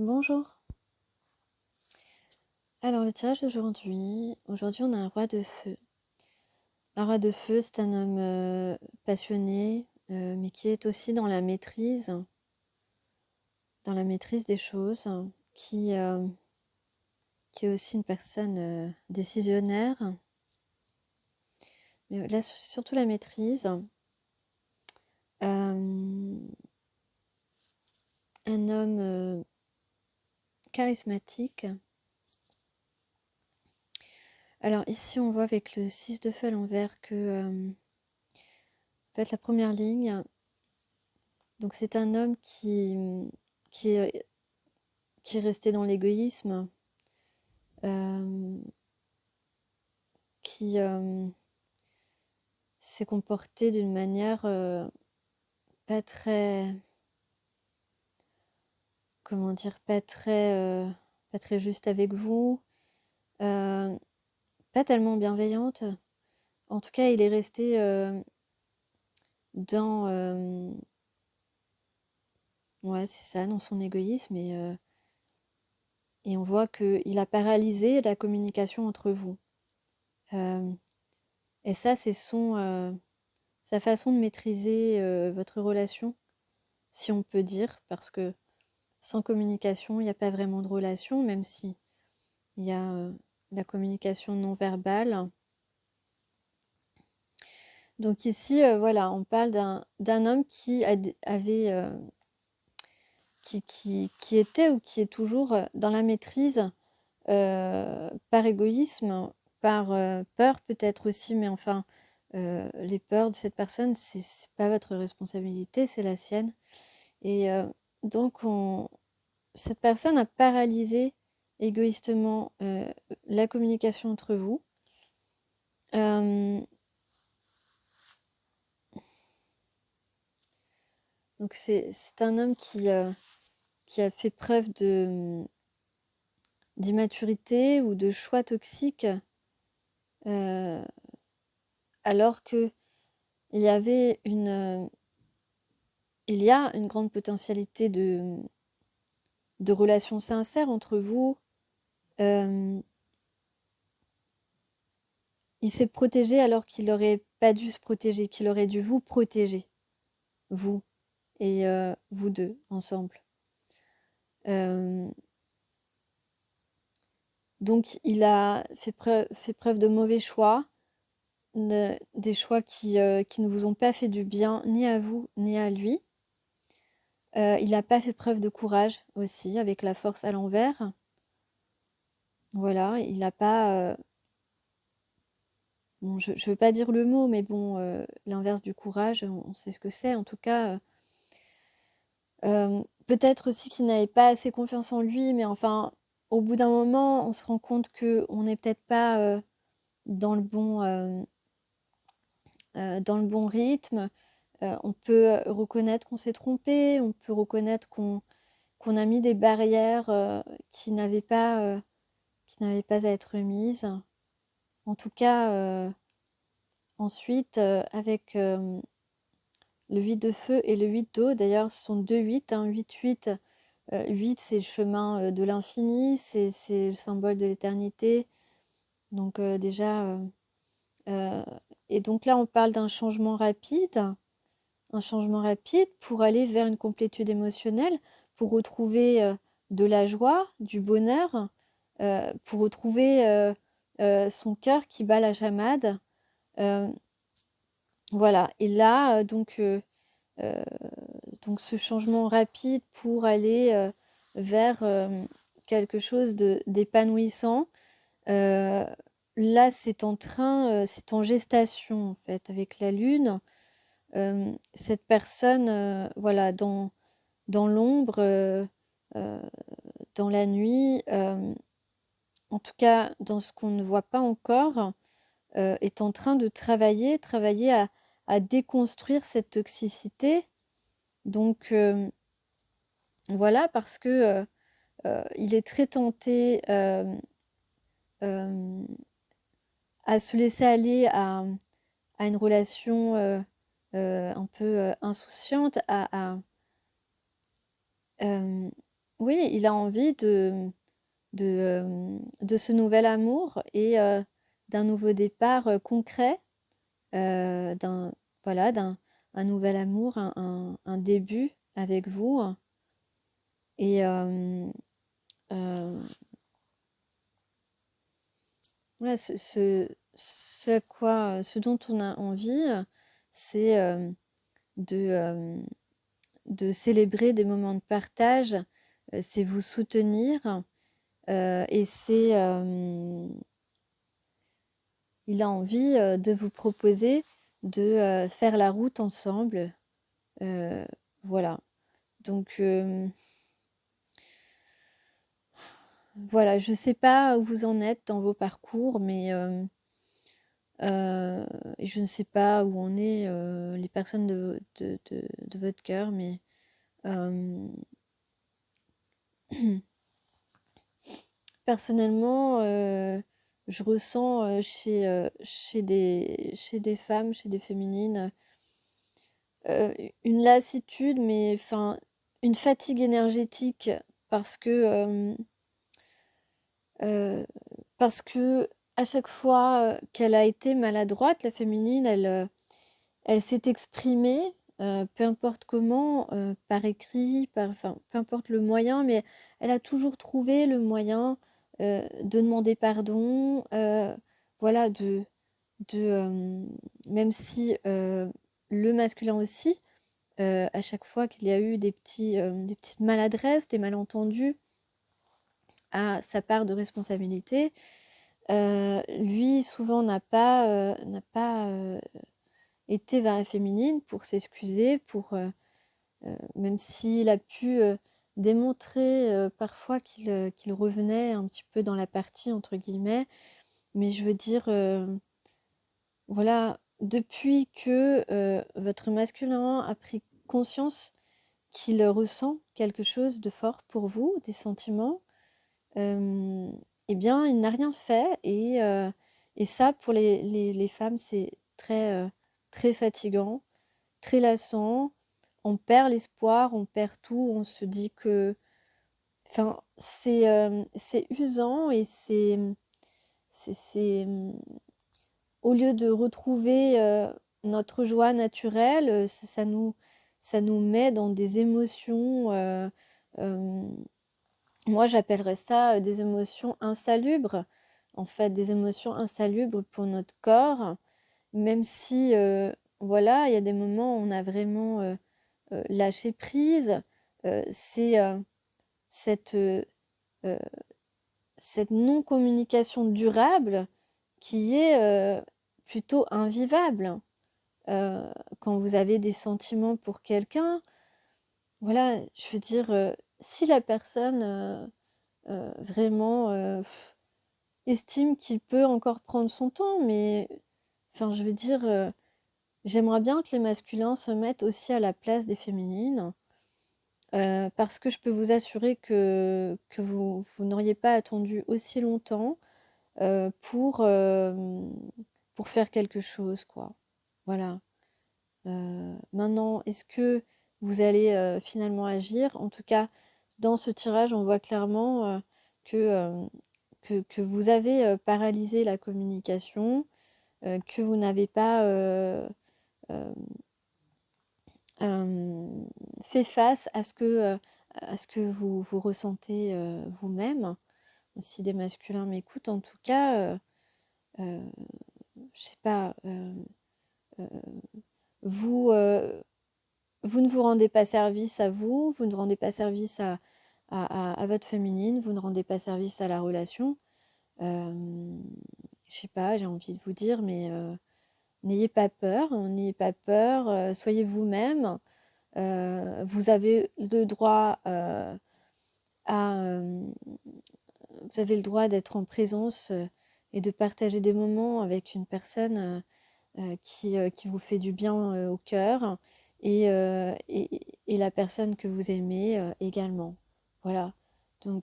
Bonjour. Alors le tirage d'aujourd'hui, on a un roi de feu. Un roi de feu, c'est un homme passionné, mais qui est aussi dans la maîtrise des choses, qui, euh, qui est aussi une personne décisionnaire, mais là surtout la maîtrise. Un homme charismatique. Alors ici on voit avec le 6 de feu à l'envers que en fait la première ligne, donc c'est un homme qui est resté dans l'égoïsme, qui s'est comporté d'une manière pas très, comment dire, pas très juste avec vous, euh, pas tellement bienveillante. En tout cas, il est resté dans, ouais, c'est ça, dans son égoïsme et on voit qu'il a paralysé la communication entre vous. Et ça, c'est sa façon de maîtriser votre relation, si on peut dire, parce que sans communication, il n'y a pas vraiment de relation, même si il y a la communication non verbale. Donc ici, voilà, on parle d'un homme qui avait, qui était ou qui est toujours dans la maîtrise, par égoïsme, par peur peut-être aussi, mais enfin, les peurs de cette personne, c'est pas votre responsabilité, c'est la sienne. Et donc, cette personne a paralysé égoïstement la communication entre vous. Donc c'est un homme qui a fait preuve d'immaturité ou de choix toxiques, alors que il y avait il y a une grande potentialité de relations sincères entre vous. Il s'est protégé alors qu'il n'aurait pas dû se protéger, qu'il aurait dû vous protéger, vous et vous deux ensemble. Donc il a fait preuve de mauvais choix, des choix qui ne vous ont pas fait du bien ni à vous ni à lui. Il n'a pas fait preuve de courage aussi, avec la force à l'envers. Voilà, il n'a pas... bon, je ne veux pas dire le mot, mais bon, l'inverse du courage, on sait ce que c'est. En tout cas, peut-être aussi qu'il n'avait pas assez confiance en lui, mais enfin, au bout d'un moment, on se rend compte qu'on n'est peut-être pas dans le bon rythme. On peut reconnaître qu'on s'est trompé, on peut reconnaître qu'on a mis des barrières qui n'avaient pas à être mises. En tout cas, ensuite, avec le 8 de feu et le 8 d'eau, d'ailleurs, ce sont deux 8, hein, 8-8. 8, c'est le chemin de l'infini, c'est le symbole de l'éternité. Donc déjà, et donc là, on parle d'un changement rapide. Un changement rapide pour aller vers une complétude émotionnelle, pour retrouver de la joie, du bonheur, pour retrouver son cœur qui bat la chamade. Voilà, et là, donc ce changement rapide pour aller vers quelque chose d'épanouissant. Là, c'est c'est en gestation en fait, avec la lune. Cette personne, voilà, dans l'ombre, dans la nuit, en tout cas dans ce qu'on ne voit pas encore, est en train de travailler à déconstruire cette toxicité. Donc voilà, parce que il est très tenté à se laisser aller à une relation un peu insouciante, oui, oui, il a envie de ce nouvel amour et d'un nouveau départ, concret, d'un voilà, un nouvel amour, un début avec vous et voilà, ce dont on a envie, c'est, de célébrer des moments de partage, c'est vous soutenir, et c'est, il a envie, de vous proposer de, faire la route ensemble, heu, voilà. Donc, voilà, je sais pas où vous en êtes dans vos parcours, mais, je ne sais pas où en est, les personnes de votre cœur, mais, personnellement, je ressens, chez des femmes, chez des féminines, une lassitude, mais enfin, une fatigue énergétique parce que, heu, parce qu'à chaque fois, qu'elle a été maladroite, la féminine, elle s'est exprimée, peu importe comment, par écrit, enfin, peu importe le moyen, mais elle a toujours trouvé le moyen, de demander pardon, voilà, même si, le masculin aussi, à chaque fois qu'il y a eu des petites maladresses, des malentendus, a sa part de responsabilité. Lui souvent n'a pas, été vers la féminine pour s'excuser, pour, même s'il a pu, démontrer, parfois qu'il revenait un petit peu dans «la partie» entre guillemets. Mais je veux dire, voilà, depuis que, votre masculin a pris conscience qu'il ressent quelque chose de fort pour vous, des sentiments, hem, et bien, il n'a rien fait et ça pour les femmes, c'est très, très fatigant, très lassant. On perd l'espoir, on perd tout, on se dit que enfin, c'est usant et c'est, au lieu de retrouver, notre joie naturelle, ça nous met dans des émotions, hem, moi j'appellerais ça, des émotions insalubres. En fait, des émotions insalubres pour notre corps, même si, voilà, il y a des moments où on a vraiment, lâché prise, c'est, cette, heu, cette non-communication durable qui est, plutôt invivable. Heu, Quand vous avez des sentiments pour quelqu'un, voilà, je veux dire, si la personne, vraiment, estime qu'il peut encore prendre son temps, mais enfin, je veux dire, j'aimerais bien que les masculins se mettent aussi à la place des féminines, parce que je peux vous assurer que vous n'auriez pas attendu aussi longtemps, heu, pour, hem, pour faire quelque chose, quoi. Voilà. Maintenant, est-ce que vous allez, finalement agir? En tout cas, dans ce tirage, on voit clairement, que, que vous avez, paralysé la communication, que vous n'avez pas, hem, fait face à ce que vous ressentez, vous-même. Si des masculins m'écoutent, en tout cas, heu, je sais pas, heu, vous, vous ne vous rendez pas service à vous, vous ne rendez pas service à votre féminine, vous ne rendez pas service à la relation. Hem, je sais pas, j'ai envie de vous dire, mais n'ayez pas peur, hein, n'ayez pas peur, soyez vous-même. Vous avez le droit, à, vous avez le droit d'être en présence, et de partager des moments avec une personne, qui vous fait du bien, au cœur et la personne que vous aimez, également. Voilà, donc